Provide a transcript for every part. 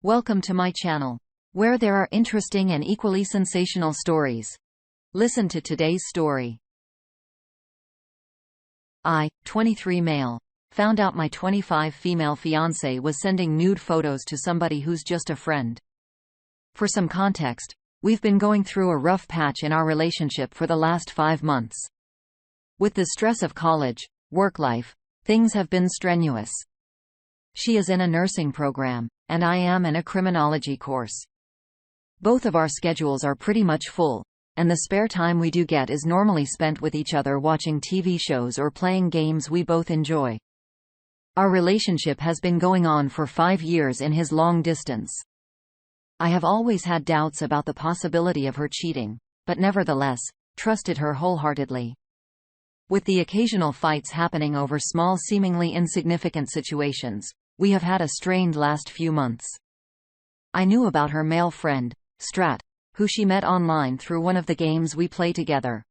Welcome to my channel, where there are interesting and equally sensational stories. Listen to today's story. I, 23 male, found out my 25 female fiance was sending nude photos to somebody who's just a friend. For some context, we've been going through a rough patch in our relationship for the last 5 months. With the stress of college, work life, things have been strenuous. She is in a nursing program, and I am in a criminology course. Both of our schedules are pretty much full, and the spare time we do get is normally spent with each other watching TV shows or playing games we both enjoy. Our relationship has been going on for 5 years in his long distance. I have always had doubts about the possibility of her cheating, but nevertheless, trusted her wholeheartedly. With the occasional fights happening over small, seemingly insignificant situations, we have had a strained last few months. I knew about her male friend, Strat, who she met online through one of the games we play together.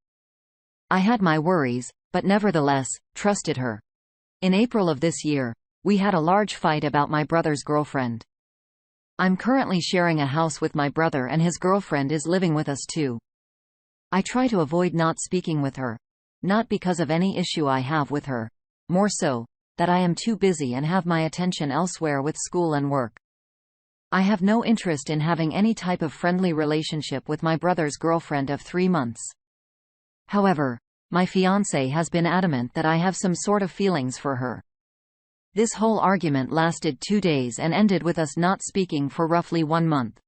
I had my worries, but nevertheless, trusted her. In April of this year, we had a large fight about my brother's girlfriend. I'm currently sharing a house with my brother, and his girlfriend is living with us too. I try to avoid not speaking with her. Not because of any issue I have with her. More so, that I am too busy and have my attention elsewhere with school and work. I have no interest in having any type of friendly relationship with my brother's girlfriend of 3 months. However, my fiancé has been adamant that I have some sort of feelings for her. This whole argument lasted 2 days and ended with us not speaking for roughly 1 month.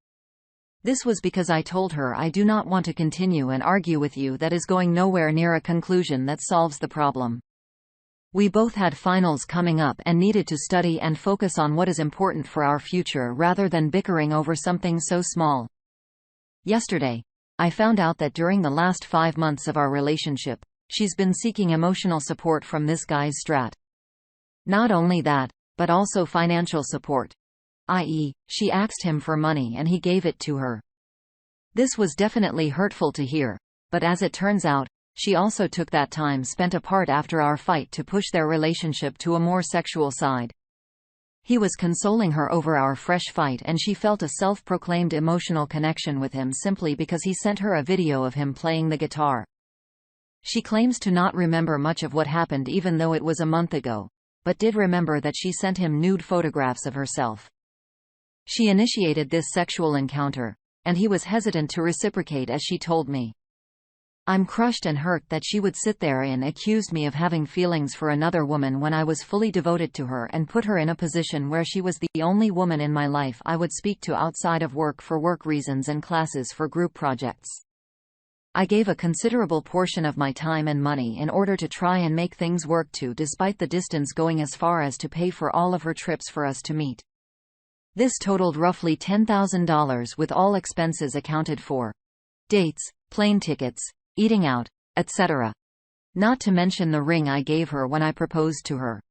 This was because I told her I do not want to continue and argue with you that is going nowhere near a conclusion that solves the problem. We both had finals coming up and needed to study and focus on what is important for our future rather than bickering over something so small. Yesterday, I found out that during the last 5 months of our relationship, she's been seeking emotional support from this guy's Strat. Not only that, but also financial support. I.e., she asked him for money and he gave it to her. This was definitely hurtful to hear, but as it turns out, she also took that time spent apart after our fight to push their relationship to a more sexual side. He was consoling her over our fresh fight, and she felt a self-proclaimed emotional connection with him simply because he sent her a video of him playing the guitar. She claims to not remember much of what happened even though it was a month ago, but did remember that she sent him nude photographs of herself. She initiated this sexual encounter, and he was hesitant to reciprocate, as she told me. I'm crushed and hurt that she would sit there and accuse me of having feelings for another woman when I was fully devoted to her and put her in a position where she was the only woman in my life I would speak to outside of work for work reasons and classes for group projects. I gave a considerable portion of my time and money in order to try and make things work too, despite the distance going as far as to pay for all of her trips for us to meet. This totaled roughly $10,000 with all expenses accounted for. Dates, plane tickets, eating out, etc. Not to mention the ring I gave her when I proposed to her.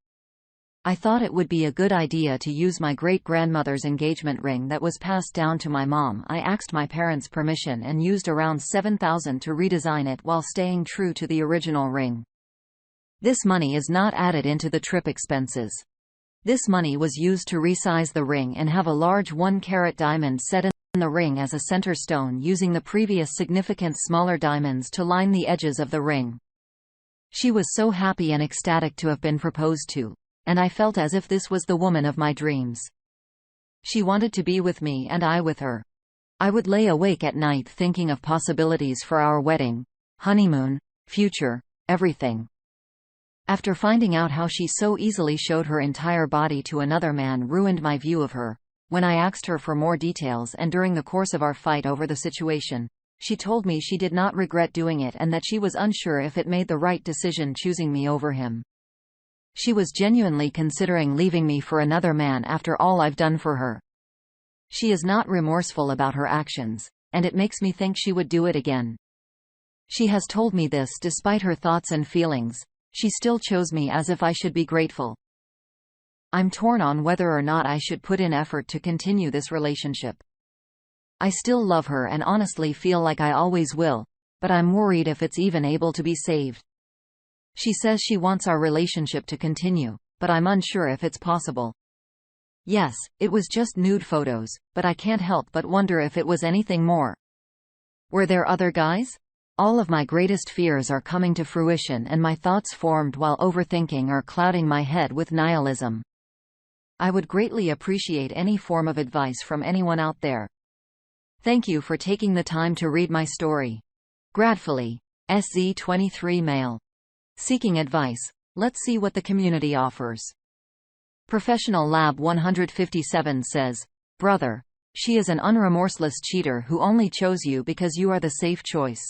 I thought it would be a good idea to use my great-grandmother's engagement ring that was passed down to my mom. I asked my parents' permission and used around $7,000 to redesign it while staying true to the original ring. This money is not added into the trip expenses. This money was used to resize the ring and have a large 1-carat diamond set in the ring as a center stone, using the previous significant smaller diamonds to line the edges of the ring. She was so happy and ecstatic to have been proposed to, and I felt as if this was the woman of my dreams. She wanted to be with me and I with her. I would lay awake at night thinking of possibilities for our wedding, honeymoon, future, everything. After finding out how she so easily showed her entire body to another man ruined my view of her, when I asked her for more details and during the course of our fight over the situation, she told me she did not regret doing it and that she was unsure if it made the right decision choosing me over him. She was genuinely considering leaving me for another man after all I've done for her. She is not remorseful about her actions, and it makes me think she would do it again. She has told me this despite her thoughts and feelings. She still chose me as if I should be grateful. I'm torn on whether or not I should put in effort to continue this relationship. I still love her and honestly feel like I always will, but I'm worried if it's even able to be saved. She says she wants our relationship to continue, but I'm unsure if it's possible. Yes, it was just nude photos, but I can't help but wonder if it was anything more. Were there other guys? All of my greatest fears are coming to fruition, and my thoughts formed while overthinking are clouding my head with nihilism. I would greatly appreciate any form of advice from anyone out there. Thank you for taking the time to read my story. Gratefully, SZ23 Male. Seeking advice. Let's see what the community offers. Professional Lab 157 says, Brother, she is an unremorseless cheater who only chose you because you are the safe choice.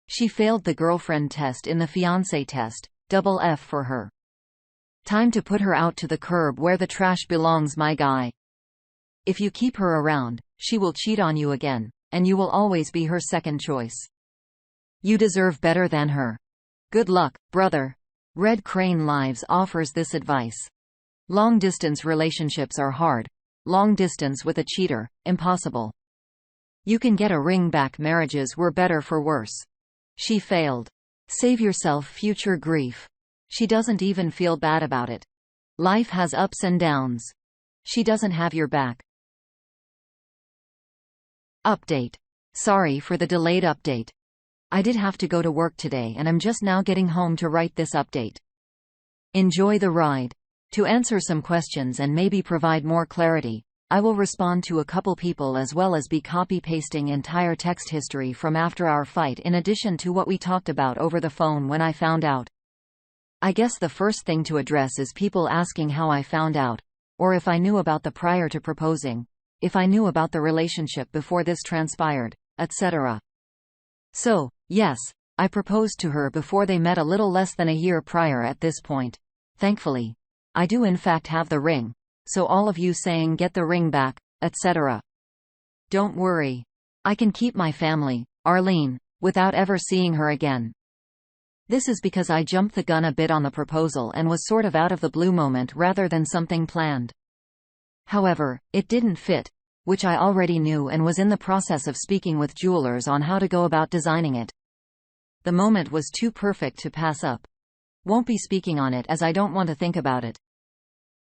She failed the girlfriend test in the fiancé test, double F for her. Time to put her out to the curb where the trash belongs, my guy. If you keep her around, she will cheat on you again, and you will always be her second choice. You deserve better than her. Good luck, brother. Red Crane Lives offers this advice. Long-distance relationships are hard. Long distance with a cheater, impossible. You can get a ring back. Marriages were better for worse. She failed. Save yourself future grief. She doesn't even feel bad about it. Life has ups and downs. She doesn't have your back. Update. Sorry for the delayed update. I did have to go to work today and I'm just now getting home to write this update. Enjoy the ride. To answer some questions and maybe provide more clarity, I will respond to a couple people as well as be copy-pasting entire text history from after our fight in addition to what we talked about over the phone when I found out. I guess the first thing to address is people asking how I found out, or if I knew about the prior to proposing, if I knew about the relationship before this transpired, etc. So, yes, I proposed to her before they met a little less than a year prior at this point. Thankfully, I do in fact have the ring, so all of you saying get the ring back, etc. Don't worry. I can keep my family, Arlene, without ever seeing her again. This is because I jumped the gun a bit on the proposal and was sort of out of the blue moment rather than something planned. However, it didn't fit, which I already knew and was in the process of speaking with jewelers on how to go about designing it. The moment was too perfect to pass up. Won't be speaking on it as I don't want to think about it.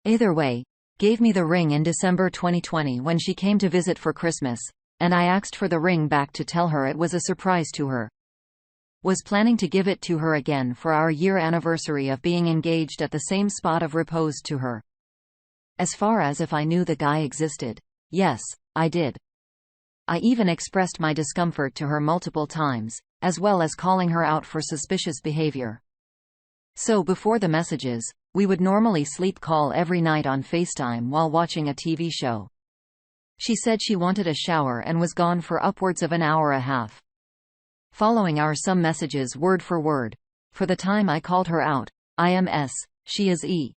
Either way, gave me the ring in December 2020 when she came to visit for Christmas, and I asked for the ring back to tell her it was a surprise to her. Was planning to give it to her again for our year anniversary of being engaged at the same spot of repose to her. As far as if I knew the guy existed, yes, I did. I even expressed my discomfort to her multiple times, as well as calling her out for suspicious behavior. So before the messages, we would normally sleep call every night on FaceTime while watching a TV show. She said she wanted a shower and was gone for upwards of an hour and a half. Following are some messages word for word. For the time I called her out, I am S, she is E.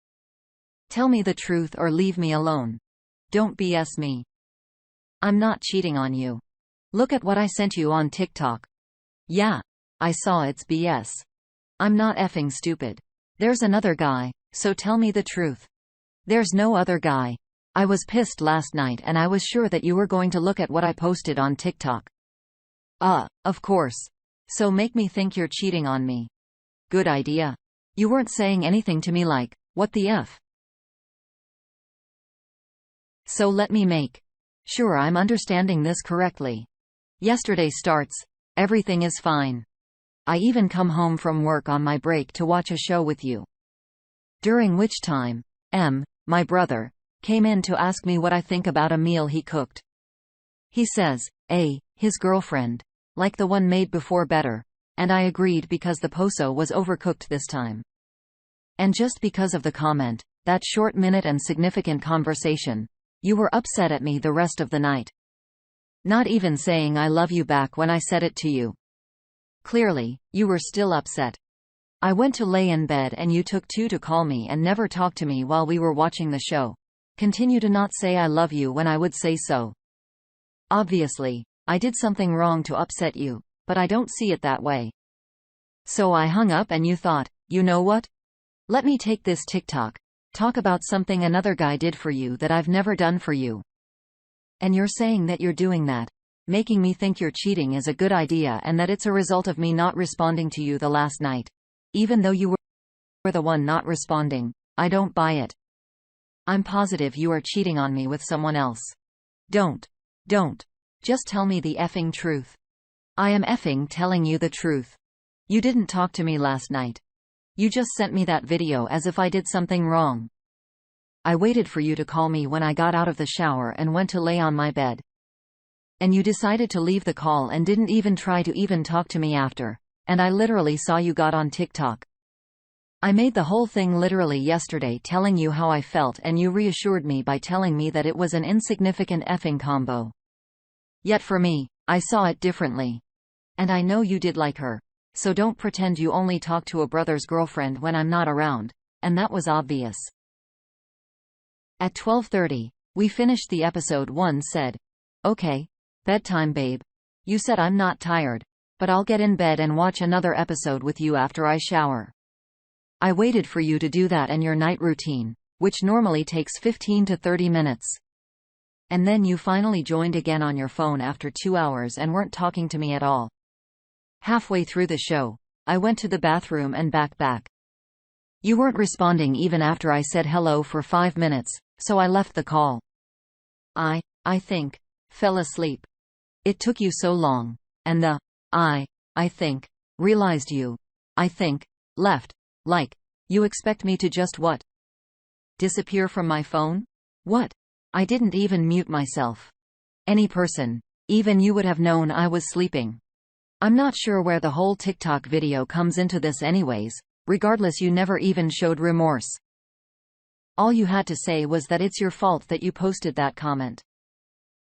Tell me the truth or leave me alone. Don't BS me. I'm not cheating on you. Look at what I sent you on TikTok. Yeah, I saw it's BS. I'm not effing stupid. There's another guy, so tell me the truth. There's no other guy. I was pissed last night and I was sure that you were going to look at what I posted on TikTok. Of course. So make me think you're cheating on me. Good idea. You weren't saying anything to me like, what the F? So let me make sure I'm understanding this correctly. Yesterday starts, everything is fine. I even come home from work on my break to watch a show with you. During which time, M, my brother, came in to ask me what I think about a meal he cooked. He says, his girlfriend, like the one made before better, and I agreed because the poso was overcooked this time. And just because of the comment, that short minute and significant conversation, you were upset at me the rest of the night. Not even saying I love you back when I said it to you. Clearly, you were still upset. I went to lay in bed and you took 2 to call me and never talk to me while we were watching the show. Continue to not say I love you when I would say so. Obviously, I did something wrong to upset you, but I don't see it that way. So I hung up and you thought, you know what? Let me take this TikTok, talk about something another guy did for you that I've never done for you. And you're saying that you're doing that, making me think you're cheating is a good idea and that it's a result of me not responding to you the last night. Even though you were the one not responding, I don't buy it. I'm positive you are cheating on me with someone else. Don't. Don't. Just tell me the effing truth. I am effing telling you the truth. You didn't talk to me last night. You just sent me that video as if I did something wrong. I waited for you to call me when I got out of the shower and went to lay on my bed. And you decided to leave the call and didn't even try to even talk to me after. And I literally saw you got on TikTok. I made the whole thing literally yesterday telling you how I felt, and you reassured me by telling me that it was an insignificant effing combo. Yet for me, I saw it differently. And I know you did like her. So don't pretend you only talk to a brother's girlfriend when I'm not around. And that was obvious. At 12:30, we finished the episode. One said, "Okay, bedtime babe. You said I'm not tired, but I'll get in bed and watch another episode with you after I shower." I waited for you to do that and your night routine, which normally takes 15 to 30 minutes. And then you finally joined again on your phone after 2 hours and weren't talking to me at all. Halfway through the show, I went to the bathroom and back. You weren't responding even after I said hello for 5 minutes, so I left the call. I think, fell asleep. It took you so long. And the, I think, realized you, I think, left. Like, you expect me to just what? Disappear from my phone? What? I didn't even mute myself. Any person, even you, would have known I was sleeping. I'm not sure where the whole TikTok video comes into this anyways. Regardless, you never even showed remorse. All you had to say was that it's your fault that you posted that comment.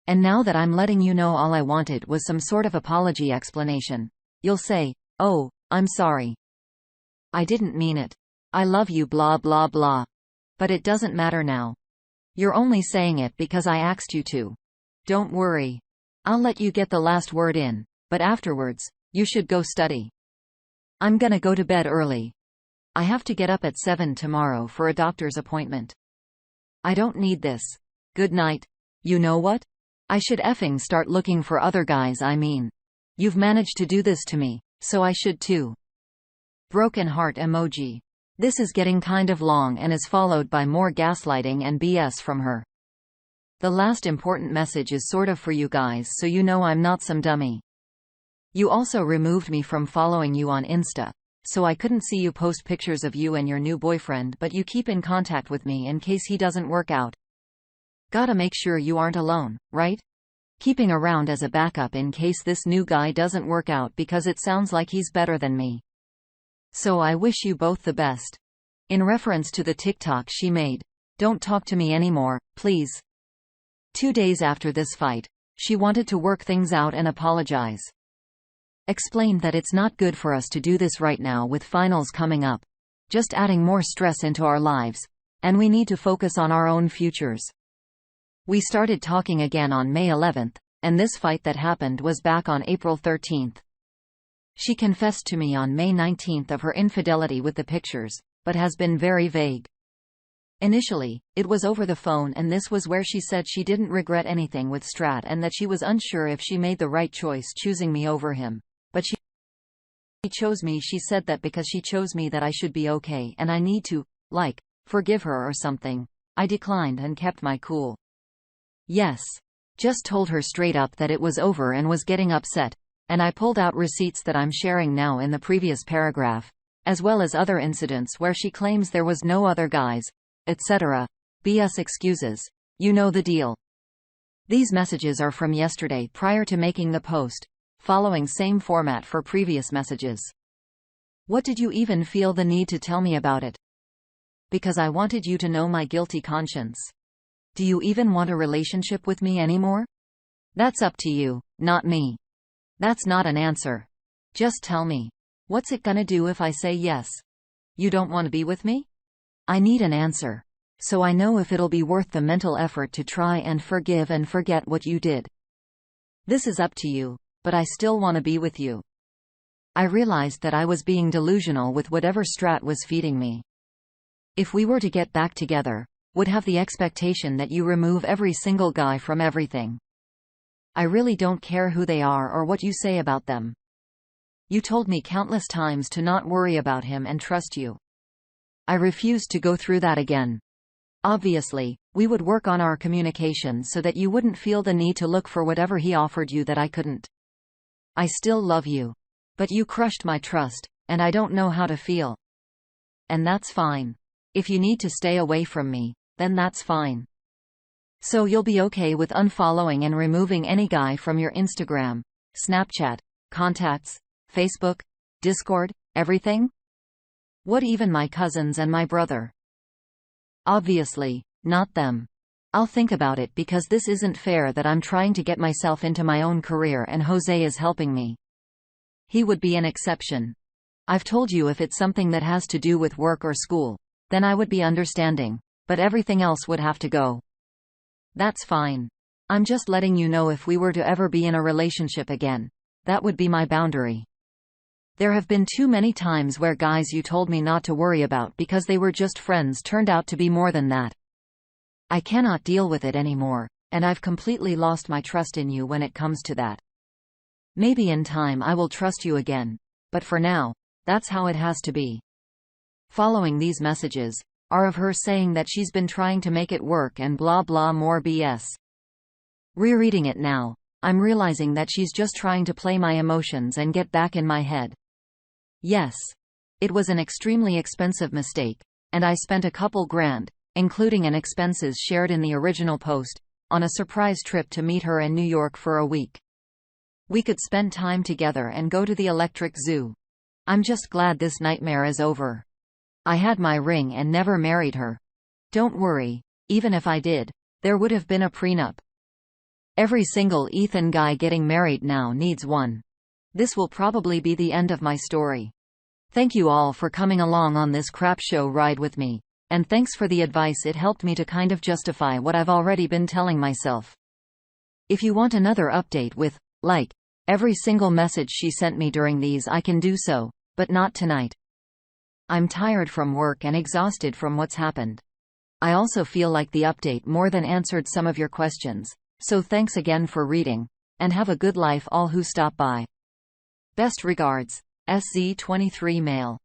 And now that I'm letting you know, all I wanted was some sort of apology explanation. You'll say, "Oh, I'm sorry. I didn't mean it. I love you blah blah blah." But it doesn't matter now. You're only saying it because I asked you to. Don't worry. I'll let you get the last word in, but afterwards, you should go study. I'm gonna go to bed early. I have to get up at 7 tomorrow for a doctor's appointment. I don't need this. Good night. You know what? I should effing start looking for other guys. I mean, you've managed to do this to me, so I should too. Broken heart emoji. This is getting kind of long and is followed by more gaslighting and BS from her. The last important message is sort of for you guys, so you know I'm not some dummy. You also removed me from following you on Insta, so I couldn't see you post pictures of you and your new boyfriend, but you keep in contact with me in case he doesn't work out. Gotta make sure you aren't alone, right? Keeping around as a backup in case this new guy doesn't work out, because it sounds like he's better than me. So I wish you both the best. In reference to the TikTok she made, "Don't talk to me anymore, please." 2 days after this fight, she wanted to work things out and apologize. Explained that it's not good for us to do this right now with finals coming up. Just adding more stress into our lives. And we need to focus on our own futures. We started talking again on May 11th, and this fight that happened was back on April 13th. She confessed to me on May 19th of her infidelity with the pictures, but has been very vague. Initially, it was over the phone, and this was where she said she didn't regret anything with Strat and that she was unsure if she made the right choice choosing me over him. But she chose me. She said that because she chose me that I should be okay and I need to, like, forgive her or something. I declined and kept my cool. Yes. Just told her straight up that it was over and was getting upset. And I pulled out receipts that I'm sharing now in the previous paragraph, as well as other incidents where she claims there was no other guys, etc. BS excuses. You know the deal. These messages are from yesterday prior to making the post, following same format for previous messages. What did you even feel the need to tell me about it? Because I wanted you to know my guilty conscience. Do you even want a relationship with me anymore? That's up to you, not me. That's not an answer. Just tell me. What's it gonna do if I say yes? You don't want to be with me? I need an answer. So I know if it'll be worth the mental effort to try and forgive and forget what you did. This is up to you, but I still want to be with you. I realized that I was being delusional with whatever Strat was feeding me. If we were to get back together, would have the expectation that you remove every single guy from everything. I really don't care who they are or what you say about them. You told me countless times to not worry about him and trust you. I refused to go through that again. Obviously, we would work on our communication so that you wouldn't feel the need to look for whatever he offered you that I couldn't. I still love you. But you crushed my trust, and I don't know how to feel. And that's fine. If you need to stay away from me, then that's fine. So you'll be okay with unfollowing and removing any guy from your Instagram, Snapchat, contacts, Facebook, Discord, everything? What, even my cousins and my brother? Obviously, not them. I'll think about it, because this isn't fair that I'm trying to get myself into my own career and Jose is helping me. He would be an exception. I've told you, if it's something that has to do with work or school, then I would be understanding, but everything else would have to go. That's fine. I'm just letting you know, if we were to ever be in a relationship again, that would be my boundary. There have been too many times where guys you told me not to worry about because they were just friends turned out to be more than that. I cannot deal with it anymore, and I've completely lost my trust in you when it comes to that. Maybe in time I will trust you again, but for now, that's how it has to be. Following these messages are of her saying that she's been trying to make it work and blah blah more BS. Rereading it now, I'm realizing that she's just trying to play my emotions and get back in my head. Yes. It was an extremely expensive mistake, and I spent a couple grand, including an expenses shared in the original post, on a surprise trip to meet her in New York for a week. We could spend time together and go to the Electric Zoo. I'm just glad this nightmare is over. I had my ring and never married her. Don't worry, even if I did, there would have been a prenup. Every single Ethan guy getting married now needs one. This will probably be the end of my story. Thank you all for coming along on this crap show ride with me, and thanks for the advice. It helped me to kind of justify what I've already been telling myself. If you want another update with, like, every single message she sent me during these, I can do so, but not tonight. I'm tired from work and exhausted from what's happened. I also feel like the update more than answered some of your questions, so thanks again for reading, and have a good life all who stop by. Best regards, SZ23 Male.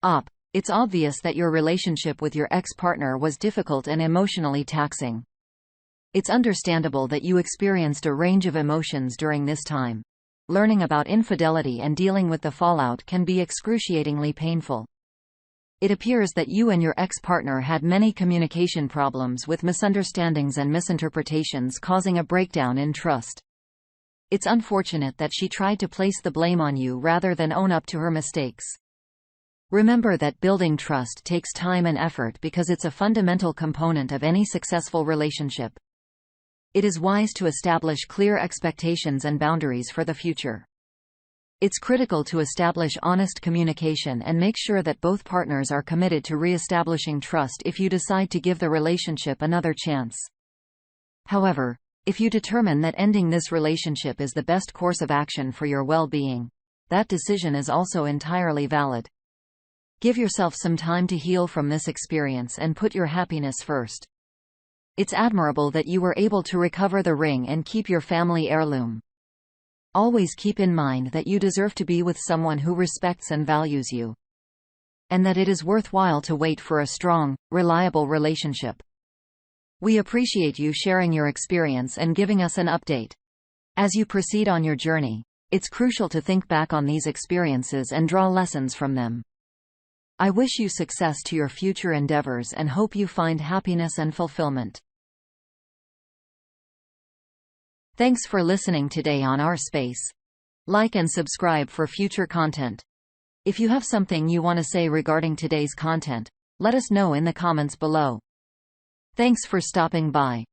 Op. It's obvious that your relationship with your ex-partner was difficult and emotionally taxing. It's understandable that you experienced a range of emotions during this time. Learning about infidelity and dealing with the fallout can be excruciatingly painful. It appears that you and your ex-partner had many communication problems, with misunderstandings and misinterpretations causing a breakdown in trust. It's unfortunate that she tried to place the blame on you rather than own up to her mistakes. Remember that building trust takes time and effort because it's a fundamental component of any successful relationship. It is wise to establish clear expectations and boundaries for the future. It's critical to establish honest communication and make sure that both partners are committed to re-establishing trust if you decide to give the relationship another chance. However, if you determine that ending this relationship is the best course of action for your well-being, that decision is also entirely valid. Give yourself some time to heal from this experience and put your happiness first. It's admirable that you were able to recover the ring and keep your family heirloom. Always keep in mind that you deserve to be with someone who respects and values you. And that it is worthwhile to wait for a strong, reliable relationship. We appreciate you sharing your experience and giving us an update. As you proceed on your journey, it's crucial to think back on these experiences and draw lessons from them. I wish you success to your future endeavors and hope you find happiness and fulfillment. Thanks for listening today on our space. Like and subscribe for future content. If you have something you want to say regarding today's content, let us know in the comments below. Thanks for stopping by.